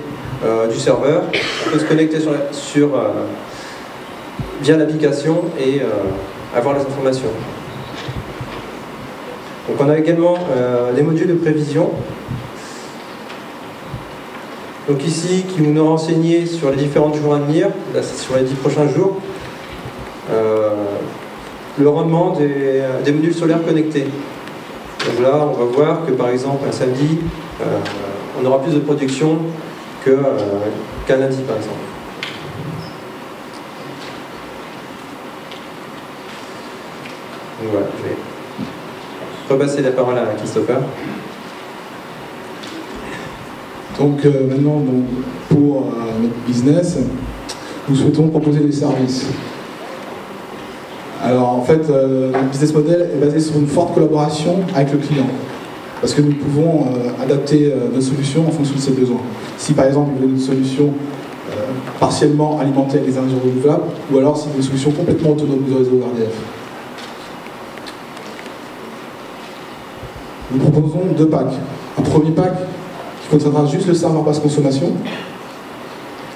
du serveur, on peut se connecter via l'application et avoir les informations. Donc on a également des modules de prévision. Donc ici, qui vont nous renseigner sur les différents jours à venir, là, sur les 10 prochains jours, le rendement des modules solaires connectés. Donc là, on va voir que par exemple, un samedi, on aura plus de production qu'un lundi, par exemple. Donc voilà, je vais repasser la parole à Christopher. Donc maintenant, pour notre business, nous souhaitons proposer des services. Alors en fait, notre business model est basé sur une forte collaboration avec le client. Parce que nous pouvons adapter notre solution en fonction de ses besoins. Si par exemple il veut une solution partiellement alimentée avec des énergies renouvelables, ou alors si il veut une solution complètement autonome du réseau RDF. Nous proposons 2 packs. Un premier pack qui contiendra juste le serveur basse consommation,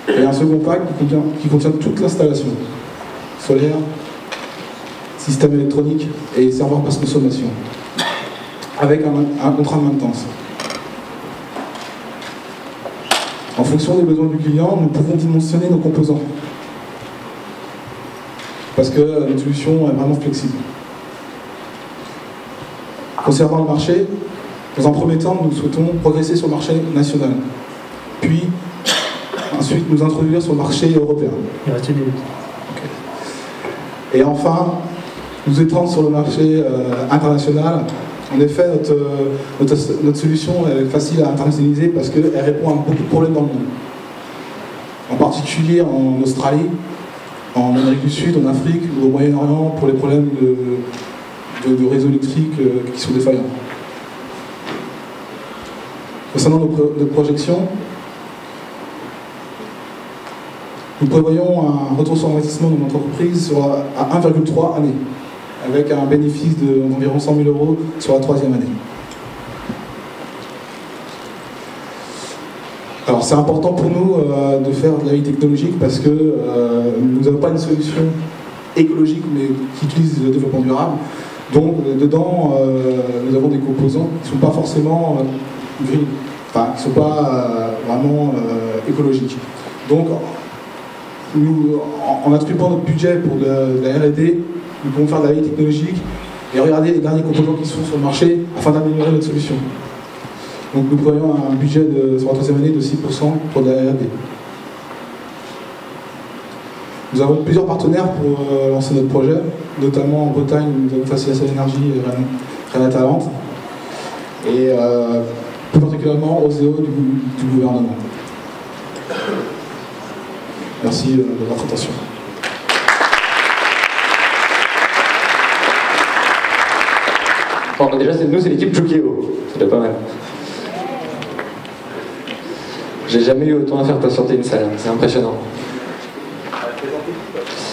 et un second pack qui contient toute l'installation solaire, système électronique et serveur basse consommation, avec un contrat de maintenance. En fonction des besoins du client, nous pouvons dimensionner nos composants, parce que notre solution est vraiment flexible. Concernant le marché, dans un premier temps, nous souhaitons progresser sur le marché national, puis ensuite nous introduire sur le marché européen. Il reste 10 minutes. Okay. Et enfin, nous étendre sur le marché international. En effet, notre solution est facile à internationaliser parce qu'elle répond à beaucoup de problèmes dans le monde. En particulier en Australie, en Amérique du Sud, en Afrique ou au Moyen-Orient pour les problèmes de réseaux électriques qui sont défaillants. Concernant nos projections, nous prévoyons un retour sur investissement de notre entreprise à 1,3 années, avec un bénéfice d'environ 100 000 € sur la 3e année. Alors c'est important pour nous de faire de la veille technologique parce que nous n'avons pas une solution écologique mais qui utilise le développement durable. Donc dedans, nous avons des composants qui ne sont pas forcément green, enfin qui ne sont pas vraiment écologiques. Donc nous, en attribuant notre budget pour de la R&D, nous pouvons faire de la veille technologique et regarder les derniers composants qui sont sur le marché afin d'améliorer notre solution. Donc nous prévoyons un budget sur la 3e année de 6% pour de la R&D. Nous avons plusieurs partenaires pour lancer notre projet, notamment en Bretagne, nous avons Facilitation Énergie et Renat Talente, et plus particulièrement OSEO du gouvernement. Merci de votre attention. Bon, déjà, nous, c'est l'équipe Jukeo. C'est déjà pas mal. J'ai jamais eu autant à faire patienter une salle. C'est impressionnant.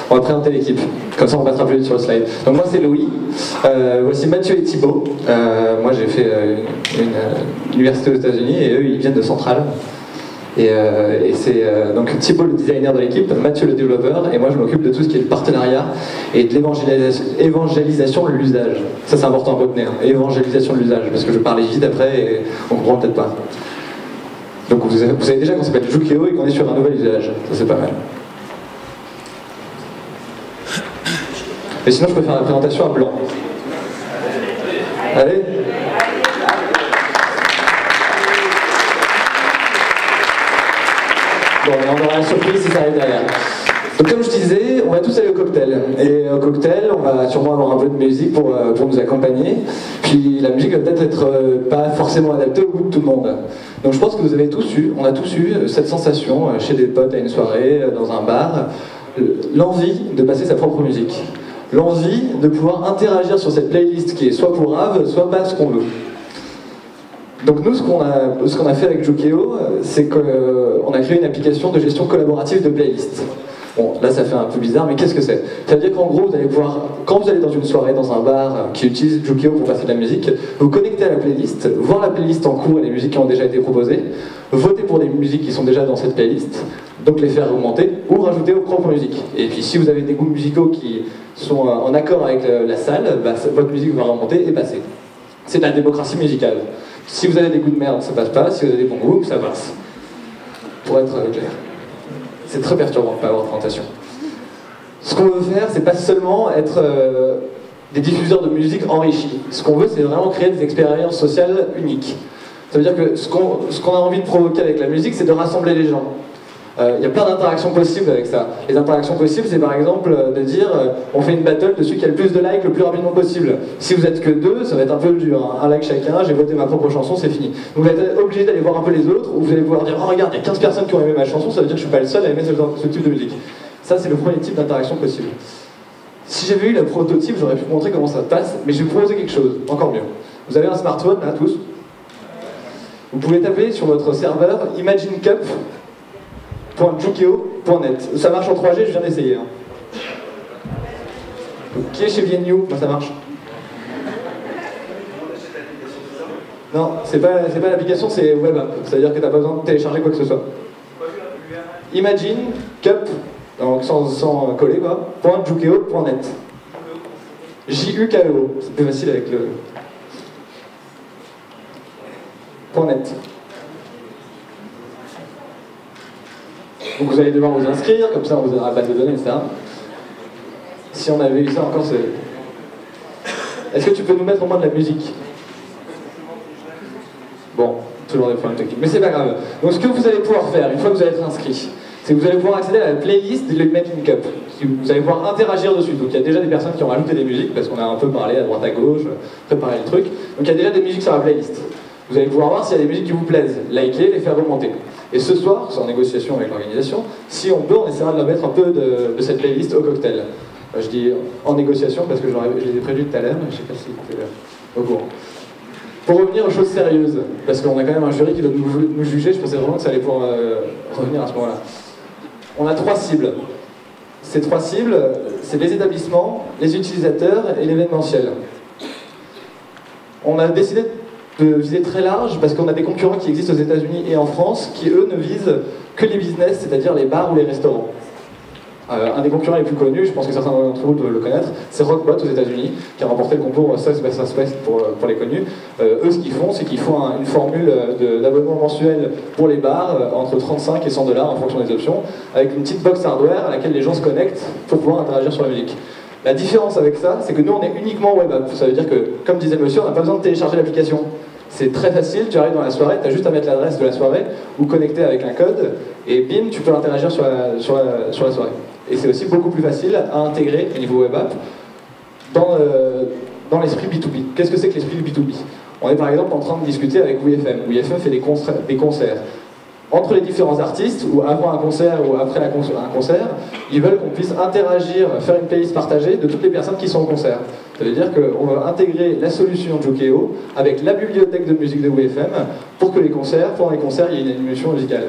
On va présenter l'équipe. Comme ça, on passera plus vite sur le slide. Donc moi, c'est Louis. Voici Mathieu et Thibaut. Moi, j'ai fait une université aux États-Unis et eux, ils viennent de Centrale. Et c'est donc Thibaut le designer de l'équipe, Mathieu le développeur, et moi je m'occupe de tout ce qui est le partenariat et de l'évangélisation de l'usage. Ça c'est important à retenir, évangélisation de l'usage, parce que je parlais vite après et on comprend peut-être pas. Donc vous savez déjà qu'on s'appelle Jukeo et qu'on est sur un nouvel usage, ça c'est pas mal. Et sinon je peux faire la présentation à blanc. Allez. Bon, on aura la surprise si ça arrive derrière. Donc comme je disais, on va tous aller au cocktail. Et au cocktail, on va sûrement avoir un peu de musique pour nous accompagner. Puis la musique va peut-être être pas forcément adaptée au goût de tout le monde. Donc je pense que vous avez tous eu, on a tous eu cette sensation chez des potes à une soirée, dans un bar, l'envie de passer sa propre musique. L'envie de pouvoir interagir sur cette playlist qui est soit pour Rave, soit pas ce qu'on veut. Donc nous, ce qu'on a fait avec Jukeo, c'est qu'on a créé une application de gestion collaborative de playlists. Bon, là ça fait un peu bizarre, mais qu'est-ce que c'est? C'est-à-dire qu'en gros, vous allez pouvoir, quand vous allez dans une soirée, dans un bar qui utilise Jukeo pour passer de la musique, vous connectez à la playlist, voir la playlist en cours et les musiques qui ont déjà été proposées, voter pour des musiques qui sont déjà dans cette playlist, donc les faire augmenter ou rajouter vos propres musiques. Et puis si vous avez des goûts musicaux qui sont en accord avec la salle, bah, votre musique va remonter et passer. C'est de la démocratie musicale. Si vous avez des goûts de merde, ça passe pas. Si vous avez des bons goûts, ça passe. Pour être clair. C'est très perturbant de ne pas avoir de présentation. Ce qu'on veut faire, c'est pas seulement être des diffuseurs de musique enrichis. Ce qu'on veut, c'est vraiment créer des expériences sociales uniques. Ça veut dire que ce qu'on a envie de provoquer avec la musique, c'est de rassembler les gens. Il y a plein d'interactions possibles avec ça. Les interactions possibles, c'est par exemple de dire on fait une battle de celui qui a le plus de likes le plus rapidement possible. Si vous êtes que deux, ça va être un peu dur. Hein. Un like chacun, j'ai voté ma propre chanson, c'est fini. Donc vous êtes obligé d'aller voir un peu les autres, ou vous allez pouvoir dire oh regarde, il y a 15 personnes qui ont aimé ma chanson, ça veut dire que je suis pas le seul à aimer ce type de musique. Ça, c'est le premier type d'interaction possible. Si j'avais eu le prototype, j'aurais pu vous montrer comment ça se passe, mais je vais vous proposer quelque chose, encore mieux. Vous avez un smartphone, là, tous. Vous pouvez taper sur votre serveur imaginecup.jukeo.net. Ça marche en 3G, je viens d'essayer. Hein. Qui est chez VNU? Moi, ça marche. Non, c'est pas l'application, c'est web app. C'est-à-dire que tu n'as pas besoin de télécharger quoi que ce soit. Imagine Cup, donc sans coller quoi, .jukeo.net. J-U-K-E-O. C'est plus facile avec le. .net. Donc vous allez devoir vous inscrire, comme ça on vous donnera la base de données, etc. Si on avait eu ça encore, c'est. Est-ce que tu peux nous mettre au moins de la musique? Bon, toujours des problèmes techniques, mais c'est pas grave. Donc ce que vous allez pouvoir faire, une fois que vous allez être inscrit, c'est que vous allez pouvoir accéder à la playlist de l'Imagine Cup. Vous allez pouvoir interagir dessus. Donc il y a déjà des personnes qui ont rajouté des musiques, parce qu'on a un peu parlé à droite à gauche, préparé le truc. Donc il y a déjà des musiques sur la playlist. Vous allez pouvoir voir s'il y a des musiques qui vous plaisent, liker, les faire remonter. Et ce soir, c'est en négociation avec l'organisation, si on peut, on essaiera de mettre un peu de cette playlist au cocktail. Je dis en négociation parce que je les ai prévus tout à l'heure, mais je sais pas si c'était au courant. Pour revenir aux choses sérieuses, parce qu'on a quand même un jury qui doit nous juger, je pensais vraiment que ça allait pouvoir revenir à ce moment-là. On a 3 cibles. Ces 3 cibles, c'est les établissements, les utilisateurs et l'événementiel. On a décidé de viser très large parce qu'on a des concurrents qui existent aux États-Unis et en France qui, eux, ne visent que les business, c'est-à-dire les bars ou les restaurants. Un des concurrents les plus connus, je pense que certains d'entre vous doivent le connaître, c'est Rockbot aux États-Unis, qui a remporté le concours South by Southwest pour les connus. Eux, ce qu'ils font, c'est qu'ils font une formule d'abonnement mensuel pour les bars entre 35 et 100 $ en fonction des options, avec une petite box hardware à laquelle les gens se connectent pour pouvoir interagir sur la musique. La différence avec ça, c'est que nous, on est uniquement web app. Ça veut dire que, comme disait le monsieur, on n'a pas besoin de télécharger l'application. C'est très facile, tu arrives dans la soirée, tu as juste à mettre l'adresse de la soirée ou connecter avec un code, et bim, tu peux interagir sur la soirée. Et c'est aussi beaucoup plus facile à intégrer au niveau web app dans l'esprit B2B. Qu'est-ce que c'est que l'esprit B2B? On est par exemple en train de discuter avec WFM. WFM fait des concerts. Entre les différents artistes, ou avant un concert ou après un concert, ils veulent qu'on puisse interagir, faire une playlist partagée de toutes les personnes qui sont au concert. Ça veut dire qu'on va intégrer la solution Jukeo avec la bibliothèque de musique de WFM pour que pendant les concerts, il y ait une émulsion musicale.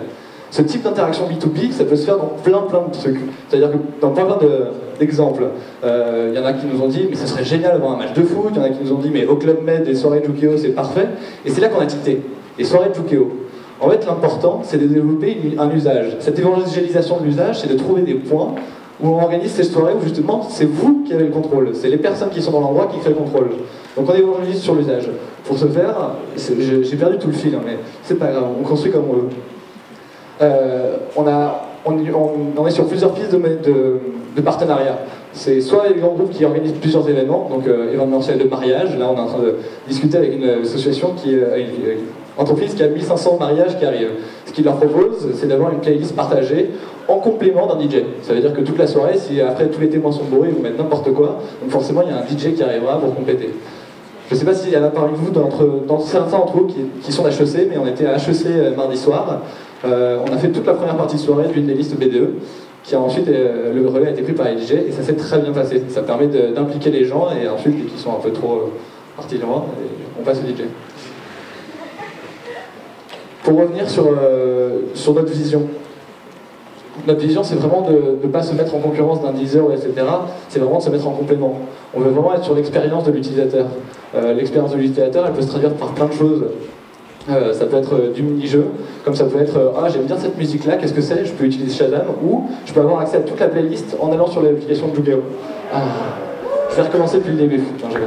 Ce type d'interaction B2B, ça peut se faire dans plein de trucs. C'est-à-dire que dans plein d'exemples, il y en a qui nous ont dit mais ce serait génial d'avoir un match de foot, il y en a qui nous ont dit mais au Club Med, les soirées Jukeo c'est parfait. Et c'est là qu'on a tilté, les soirées Jukeo. En fait, l'important, c'est de développer un usage. Cette évangélisation de l'usage, c'est de trouver des points où on organise ces soirées où justement, c'est vous qui avez le contrôle. C'est les personnes qui sont dans l'endroit qui créent le contrôle. Donc on évangélise sur l'usage. Pour ce faire, j'ai perdu tout le fil, hein, mais c'est pas grave, on construit comme on veut. On est sur plusieurs pistes de partenariat. C'est soit les grands groupes qui organisent plusieurs événements, donc événementiel de mariage. Là, on est en train de discuter avec une association qui entreprise qui a 1500 mariages qui arrivent. Ce qu'il leur propose, c'est d'avoir une playlist partagée en complément d'un DJ. Ça veut dire que toute la soirée, si après tous les témoins sont bourrés, ils vont mettre n'importe quoi, donc forcément il y a un DJ qui arrivera pour compléter. Je ne sais pas s'il y en a parmi vous, dans certains d'entre vous qui sont d'HEC, mais on était à HEC mardi soir. On a fait toute la première partie de soirée d'une des listes BDE, qui a ensuite, le relais a été pris par les DJ, et ça s'est très bien passé. Ça permet d'impliquer les gens, et ensuite, dès qu'ils sont un peu trop partis loin, on passe au DJ. Pour revenir sur notre vision. Notre vision, c'est vraiment de ne pas se mettre en concurrence d'un Deezer, etc. C'est vraiment de se mettre en complément. On veut vraiment être sur l'expérience de l'utilisateur. L'expérience de l'utilisateur, elle peut se traduire par plein de choses. Ça peut être du mini-jeu, comme ça peut être ah j'aime bien cette musique-là, qu'est-ce que c'est? Je peux utiliser Shazam, ou je peux avoir accès à toute la playlist en allant sur l'application de Jugeo. Je vais recommencer depuis le début. Non, j'ai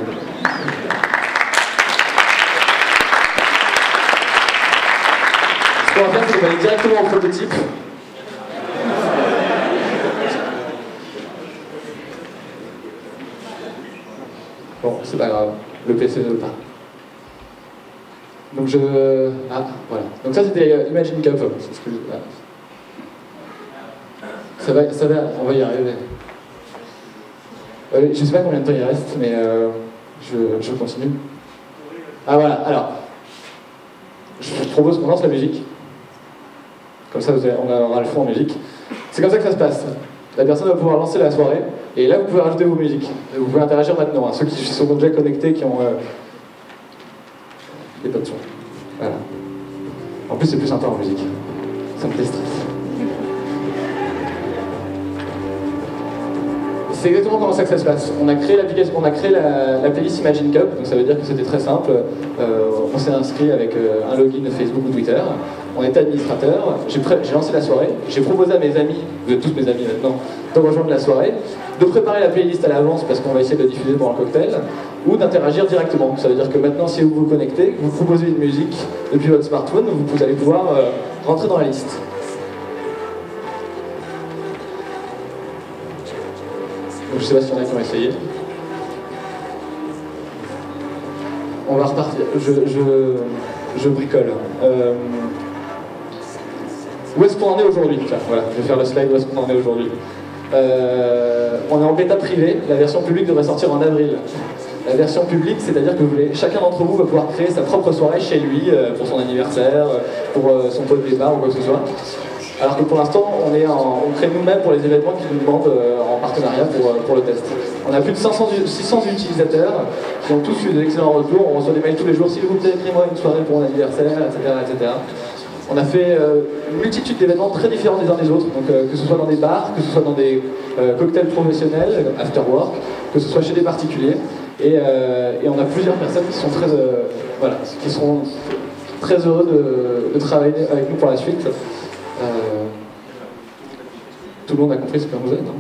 Ce qu'on va faire, c'est qu'on va aller directement au prototype. Bon, c'est pas grave, le PC ne veut pas. Donc ah, voilà. Donc ça c'était Imagine Cup. C'est ce que ça va, on va y arriver. Je sais pas combien de temps il reste, mais je continue. Ah voilà, alors. Je propose qu'on lance la musique. Comme ça on aura le fond en musique. C'est comme ça que ça se passe. La personne va pouvoir lancer la soirée, et là vous pouvez rajouter vos musiques. Vous pouvez interagir maintenant. Hein. Ceux qui sont déjà connectés, qui ont... Il n'y a pas de son. Voilà. En plus, c'est plus sympa en musique. Ça me déstresse. C'est exactement comment ça que ça se passe. On a créé l'application, on a créé la playlist Imagine Cup, donc ça veut dire que c'était très simple. On s'est inscrit avec un login Facebook ou Twitter. On était administrateur. J'ai lancé la soirée. J'ai proposé à mes amis, vous êtes tous mes amis maintenant, de rejoindre la soirée, de préparer la playlist à l'avance parce qu'on va essayer de la diffuser pour un cocktail, ou d'interagir directement. Ça veut dire que maintenant, si vous vous connectez, vous proposez une musique depuis votre smartphone, vous allez pouvoir rentrer dans la liste. Donc, je ne sais pas s'il y en a qui ont essayé. On va repartir. Je bricole. Où est-ce qu'on en est aujourd'hui? Voilà, je vais faire le slide où est-ce qu'on en est aujourd'hui. On est en bêta privée, la version publique devrait sortir en avril. La version publique, c'est-à-dire que chacun d'entre vous va pouvoir créer sa propre soirée chez lui, pour son anniversaire, pour son pot de départ ou quoi que ce soit. Alors que pour l'instant, on crée nous-mêmes pour les événements qui nous demandent en partenariat pour le test. On a plus de 600 utilisateurs qui ont tous eu d'excellents retours. On reçoit des mails tous les jours, s'il vous plaît, créez-moi une soirée pour mon anniversaire, etc. etc. On a fait une multitude d'événements très différents les uns des autres, donc que ce soit dans des bars, que ce soit dans des cocktails professionnels, after work, que ce soit chez des particuliers. Et on a plusieurs personnes qui sont qui seront très heureux de travailler avec nous pour la suite. Tout le monde a compris ce que vous êtes, non?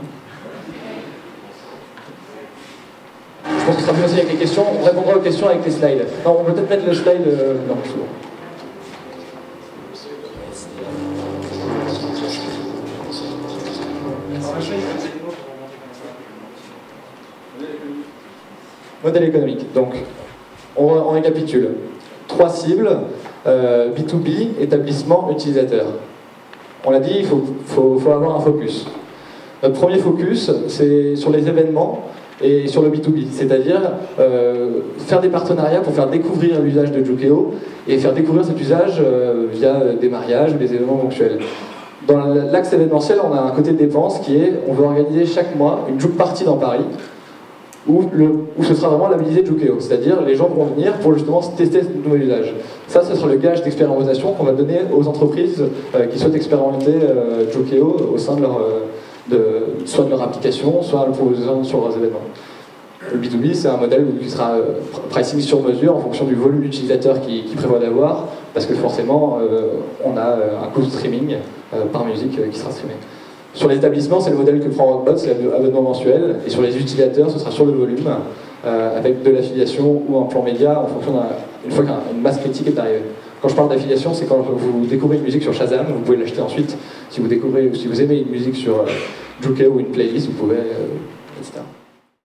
Je pense que ce sera mieux aussi avec les questions. On répondra aux questions avec les slides. Non, on peut peut-être mettre le slide... non, c'est bon. Modèle économique. Donc, on récapitule. 3 cibles, B2B, établissement, utilisateur. On l'a dit, il faut avoir un focus. Notre premier focus, c'est sur les événements et sur le B2B, c'est-à-dire faire des partenariats pour faire découvrir l'usage de Jukeo et faire découvrir cet usage via des mariages ou des événements ponctuels. Dans l'axe événementiel, on a un côté dépense qui est, on veut organiser chaque mois une Juke Party dans Paris, où ce sera vraiment labellisé Jukeo, c'est-à-dire les gens vont venir pour justement tester ce nouvel usage. Ça, ce sera le gage d'expérimentation qu'on va donner aux entreprises qui souhaitent expérimenter Jukeo au sein de soit de leur application, soit en le proposant sur leurs événements. Le B2B, c'est un modèle qui sera pricing sur mesure en fonction du volume d'utilisateurs qu'il prévoit d'avoir, parce que forcément, on a un coût de streaming par musique qui sera streamé. Sur les établissements, c'est le modèle que prend Rockbot, c'est l'abonnement mensuel, et sur les utilisateurs, ce sera sur le volume, avec de l'affiliation ou un plan média en fonction une fois qu'une masse critique est arrivée. Quand je parle d'affiliation, c'est quand vous découvrez une musique sur Shazam, vous pouvez l'acheter ensuite. Si vous aimez une musique sur Jukeo ou une playlist, vous pouvez, etc.